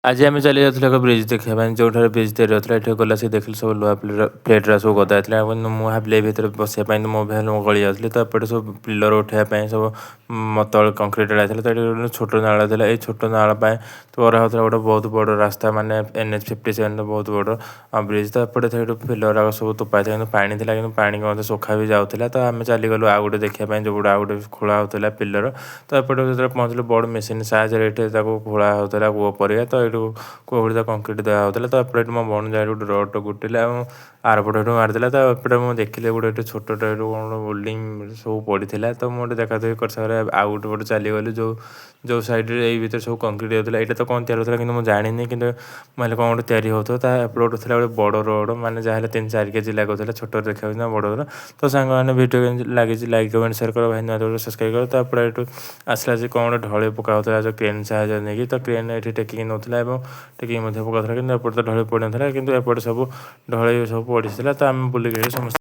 आज आम चली जाऊँ एक ब्रिज देखा जो ब्रिज तैयारी होता है ये गला से देखिए सब लुहा प्लेट्रा सब गदा था मुझे भाई भर बसापी तो मुझे गली जाऊँगी तो एपटे सब पिलर उठाई सब तले कंक्रीट लगा तो छोट नाला था ये छोट नाला करा होता गोटे बहुत बड़ रास्ता माने NH57 बहुत बड़ ब्रिज तो एपटे थे पिलर सब तुपा था पानी था कि पानी को सुखा भी जाऊला तो आम चलीगलु आउ गोटे देखापी जो गोटे आउ गोटे खोला होता पिलर तो एपटे जो पहुँचलु बड़ मेसीन साहय खोला होता कूप पर तो ये कूड़ा कंक्रीट दिया होता तो एपटे मो भौणी जा गोटे रड गुटिला आरपटे मारिदेला तो एपटे मुझे देखिले गोटे छोटे बिल्डिंग सब पड़ा तो मुझे देखा देखी कर सारे आउ गोटे पटे चलीगली जो साइड भर सब कंक्रीट होता यहाँ तो कौन तैयारी होता कि जानी कि मैं कौन गोटे तैयारी होता एपटे था गोटे बड़ रोड मैंने जहाँ 3-4 केजी लगुला छोट देखा बड़ तो सांग मैंने भिडियो लगी लाइक कमेंट शेयर कर भाई नुआ सब्सक्राइब कर तो एपटे आसला कौन गोटे ढले पका होता जो क्रेन साहय नहीं तो क्रेन ये टेकिंग नौला टेकिंग पकाऊला कि एपटे तो ढले पड़ी ना कि एपटे सब ढले सब पड़ी तो आम बुलिक समस्त